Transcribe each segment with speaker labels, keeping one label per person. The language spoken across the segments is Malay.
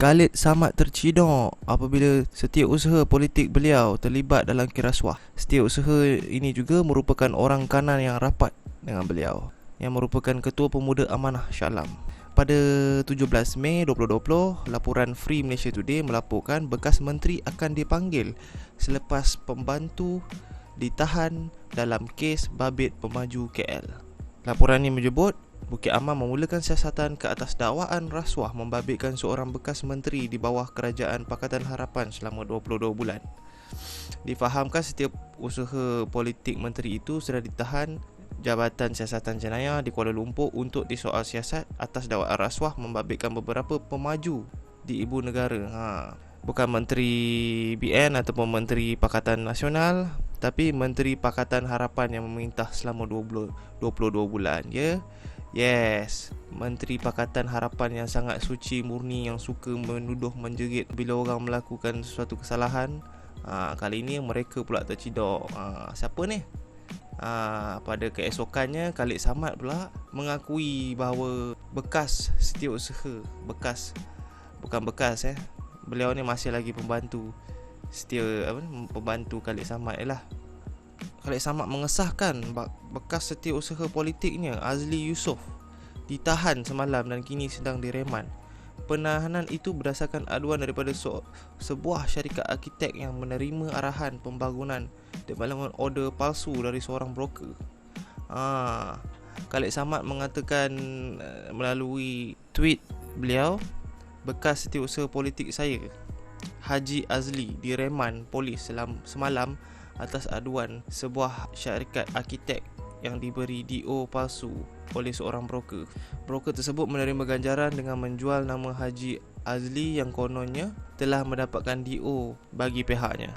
Speaker 1: Khalid Samad terciduk apabila setiausaha politik beliau terlibat dalam kes rasuah. Setiausaha ini juga merupakan orang kanan yang rapat dengan beliau, yang merupakan Ketua Pemuda Amanah Shah Alam. Pada 17 Mei 2020, laporan Free Malaysia Today melaporkan bekas menteri akan dipanggil selepas pembantu ditahan dalam kes babit pemaju KL. Laporan ini menyebut Bukit Aman memulakan siasatan ke atas dakwaan rasuah membabitkan seorang bekas menteri di bawah Kerajaan Pakatan Harapan selama 22 bulan. Difahamkan setiap usaha politik menteri itu sudah ditahan Jabatan Siasatan Jenayah di Kuala Lumpur untuk disoal siasat atas dakwaan rasuah membabitkan beberapa pemaju di ibu negara. Bukan Menteri BN ataupun Menteri Pakatan Nasional, tapi Menteri Pakatan Harapan yang memerintah selama 22 bulan. Yes, Menteri Pakatan Harapan yang sangat suci murni, yang suka menuduh menjerit bila orang melakukan sesuatu kesalahan. Kali ini mereka pula terciduk. Siapa ni? Pada keesokannya Khalid Samad pula mengakui bahawa bekas setiausaha, beliau ni masih lagi pembantu pembantu Khalid Samad lah. Khalid Samad mengesahkan bekas setiausaha politiknya Azli Yusof ditahan semalam dan kini sedang direman. Penahanan itu berdasarkan aduan daripada sebuah syarikat arkitek yang menerima arahan pembangunan development order palsu dari seorang broker. Khalid Samad mengatakan melalui tweet beliau, bekas setiausaha politik saya Haji Azli direman polis semalam atas aduan sebuah syarikat arkitek yang diberi DO palsu oleh seorang broker. Broker tersebut menerima ganjaran dengan menjual nama Haji Azli yang kononnya telah mendapatkan DO bagi pihaknya.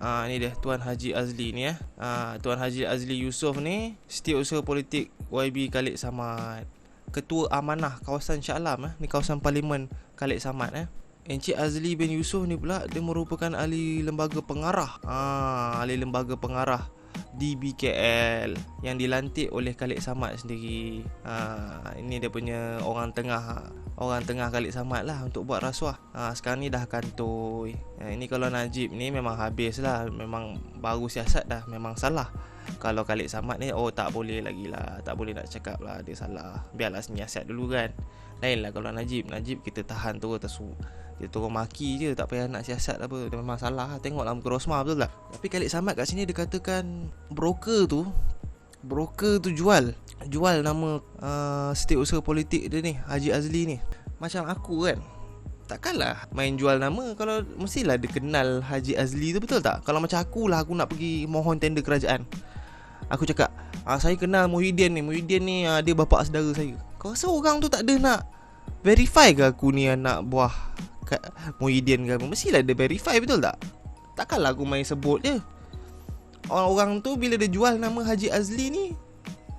Speaker 1: Ini dia Tuan Haji Azli ni Tuan Haji Azli Yusof ni setiausaha politik YB Khalid Samad, Ketua Amanah kawasan Shah Alam. Ni kawasan Parlimen Khalid Samad. Encik Azli bin Yusof ni pula dia merupakan ahli lembaga pengarah. Ahli lembaga pengarah di BKL yang dilantik oleh Khalid Samad sendiri. Ini dia punya orang tengah Khalid Samad lah untuk buat rasuah. Sekarang ni dah kantoi. Ini kalau Najib ni memang habis lah, memang baru siasat dah, memang salah. Kalau Khalid Samad ni tak boleh lagi lah, tak boleh nak cakap lah dia salah. Biarlah siasat dulu kan. Lain lah kalau Najib kita tahan tu dia turun maki je, tak payah nak siasat apa. Dia memang salah. Tengoklah muka Rosmah, betul tak? Tapi Khalid Samad kat sini dia katakan broker tu jual nama setiausaha politik dia ni, Haji Azli ni. Macam aku kan, takkanlah main jual nama. Kalau mestilah dia kenal Haji Azli tu, betul tak? Kalau macam aku nak pergi mohon tender kerajaan, aku cakap saya kenal Muhyiddin ni dia bapa saudara saya. Kau rasa orang tu tak ada nak verify ke aku ni anak buah Muhyiddin ke apa? Mestilah dia verify, betul tak? Takkanlah aku main sebut je. Orang tu bila dia jual nama Haji Azli ni,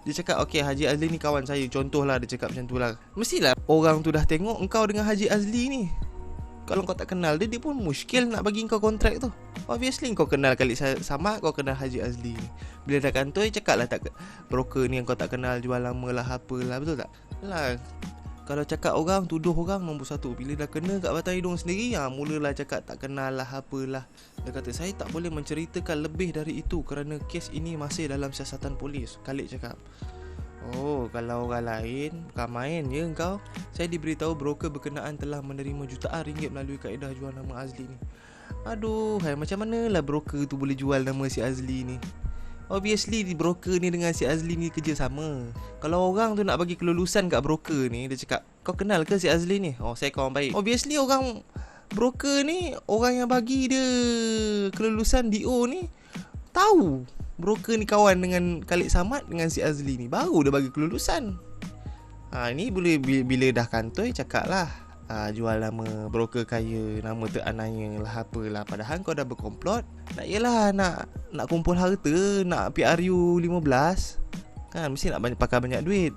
Speaker 1: dia cakap okey, Haji Azli ni kawan saya, contohlah dia cakap macam tu lah. Mestilah orang tu dah tengok engkau dengan Haji Azli ni. Kalau kau tak kenal dia pun muskil nak bagi kau kontrak tu. Obviously kau kenal Khalid Samad, kau kenal Haji Azli ni. Bila dah kantoi cakaplah tak broker ni yang kau tak kenal jual nama lah apalah, betul tak? Lah, kalau cakap orang, tuduh orang nombor satu. Bila dah kena kat batang hidung sendiri, mulalah cakap tak kenal lah apalah. Dia kata saya tak boleh menceritakan lebih dari itu kerana kes ini masih dalam siasatan polis. Khalid cakap, kalau orang lain bukan main je kau. Saya diberitahu broker berkenaan telah menerima jutaan ringgit melalui kaedah jual nama Azli ni. Aduh, macam manalah broker tu boleh jual nama si Azli ni? Obviously broker ni dengan si Azli ni kerja sama. Kalau orang tu nak bagi kelulusan kat broker ni, dia cakap, kau kenal ke si Azli ni? Saya kawan baik. Obviously orang broker ni, orang yang bagi dia kelulusan DO ni tahu broker ni kawan dengan Khalid Samad dengan si Azli ni, baru dia bagi kelulusan. Ni boleh bila dah kantoi cakap lah, jual nama broker kaya, nama teranaya lah apalah. Padahal kau dah berkomplot nak kumpul harta, nak PRU 15 kan, mesti nak pakai banyak duit.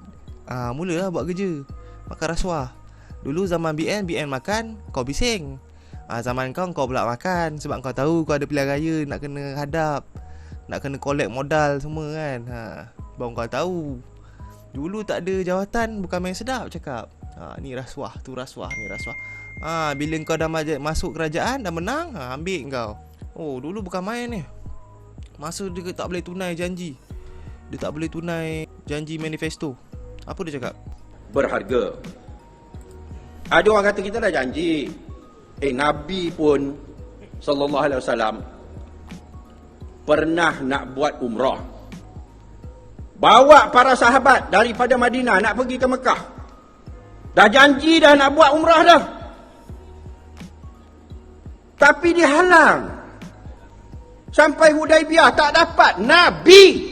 Speaker 1: Mulalah buat kerja, makan rasuah. Dulu zaman BN makan, kau bising. Zaman kau pula makan sebab kau tahu kau ada pilihan raya, nak kena hadap, nak kena collect modal semua kan. Baru kau tahu. Dulu tak ada jawatan, bukan main sedap cakap. Ni rasuah, tu rasuah, ni rasuah. Bila kau dah masuk kerajaan, dah menang, ambil kau. Oh, dulu bukan main ni. Masa dia tak boleh tunai janji, dia tak boleh tunai janji manifesto, apa dia cakap?
Speaker 2: Berharga. Ada orang kata kita dah janji. Nabi pun sallallahu alaihi wasallam pernah nak buat umrah. Bawa para sahabat daripada Madinah nak pergi ke Mekah. Dah janji dah nak buat umrah dah. Tapi dihalang. Sampai Hudaibiyah tak dapat Nabi.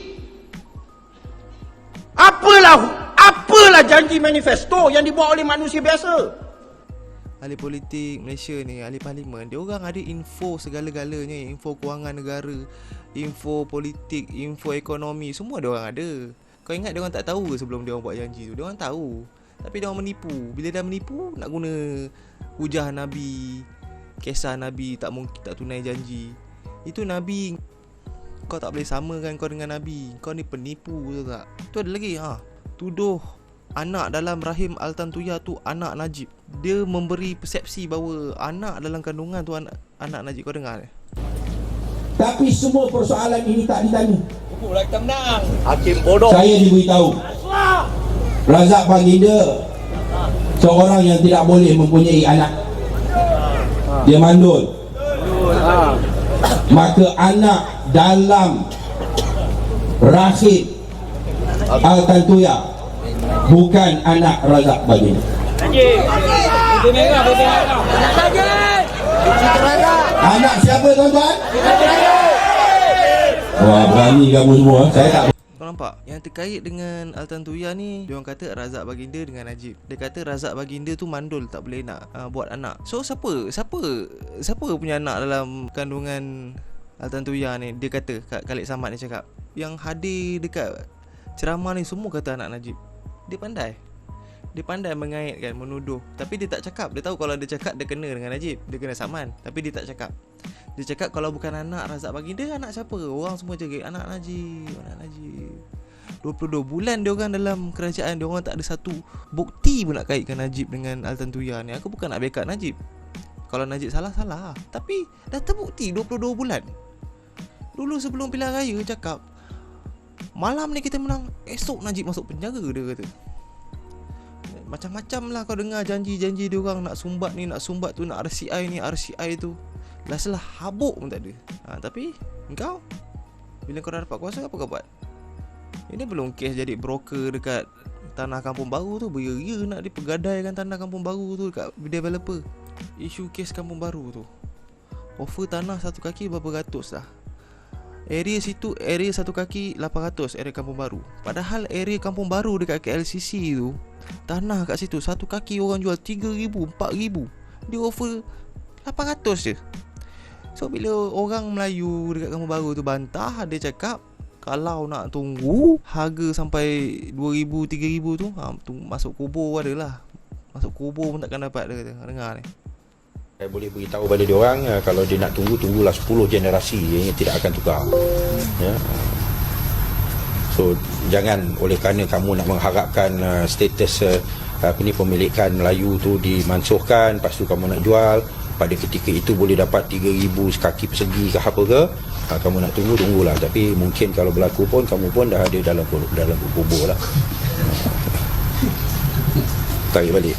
Speaker 2: Apalah janji manifesto yang dibuat oleh manusia biasa.
Speaker 1: Ahli politik Malaysia ni, ahli parlimen, dia orang ada info segala-galanya, info kewangan negara, info politik, info ekonomi, semua dia orang ada. Kau ingat dia orang tak tahu ke sebelum dia orang buat janji tu? Dia orang tahu. Tapi dia orang menipu. Bila dah menipu, nak guna hujah Nabi, kisah Nabi tak tunai janji. Itu Nabi. Kau tak boleh samakan kau dengan Nabi. Kau ni penipu, betul tak? Tu ada lagi, tuduh anak dalam rahim Altan Tuya tu anak Najib. Dia memberi persepsi bahawa anak dalam kandungan tu anak Najib. Kau dengar ni?
Speaker 3: Tapi semua persoalan ini tak ditanya.
Speaker 4: Hukumlah kita menang.
Speaker 2: Hakim bodoh.
Speaker 3: Saya diberitahu Razak Baginda seorang yang tidak boleh mempunyai anak. Dia mandul. Maka anak dalam rahim Altan Tuya bukan anak Razak Baginda. Anak siapa tuan-tuan? Wah, berani kamu semua. Saya tak.
Speaker 1: Kau nampak? Yang terkait dengan Altan Tuya ni, dia orang kata Razak Baginda dengan Najib. Dia kata Razak Baginda tu mandul, tak boleh nak buat anak. So siapa punya anak dalam kandungan Altan Tuya ni? Dia kata, Khalid Samad ni cakap, yang hadir dekat ceramah ni semua kata anak Najib. Dia pandai mengaitkan, menuduh. Tapi dia tak cakap. Dia tahu kalau dia cakap, dia kena dengan Najib, dia kena Saman. Tapi dia tak cakap. Dia cakap kalau bukan anak Razak Baginda, anak siapa? Orang semua cakap anak Najib, anak Najib. 22 bulan dia orang dalam kerajaan, dia orang tak ada satu bukti pun nak kaitkan Najib dengan Altan Tuya ni. Aku bukan nak backup Najib. Kalau Najib salah. Tapi dah terbukti 22 bulan. Dulu sebelum pilihan raya cakap, malam ni kita menang, esok Najib masuk penjara, dia kata. Macam-macam lah kau dengar janji-janji dia orang, nak sumbat ni, nak sumbat tu, nak RCI ni, RCI tu. Lah habuk pun tak ada. Tapi engkau, bila kau dah dapat kuasa, apa kau buat? Ini belum kes jadi broker dekat tanah Kampung Baru tu. Beria nak dipergadaikan tanah Kampung Baru tu dekat developer. Isu kes Kampung Baru tu, offer tanah satu kaki berapa ratus lah. Area situ, area satu kaki 800, area Kampung Baru. Padahal area Kampung Baru dekat KLCC tu, tanah kat situ satu kaki orang jual 3,000, 4,000. Dia offer 800 je. So bila orang Melayu dekat Kampung Baru tu bantah, dia cakap kalau nak tunggu harga sampai 2,000, 3,000 tu, masuk kubur adalah. Masuk kubur pun takkan dapat, dia kata. Dengar ni.
Speaker 5: Saya boleh beritahu pada dia orang, kalau dia nak tunggulah 10 generasi yang tidak akan tukar. Ya. So jangan oleh kerana kamu nak mengharapkan status pemilikan Melayu tu dimansuhkan, lepas tu kamu nak jual, pada ketika itu boleh dapat 3,000 kaki persegi ke apa ke, kamu nak tunggulah. Tapi mungkin kalau berlaku pun kamu pun dah ada dalam kubur lah. Tarik balik.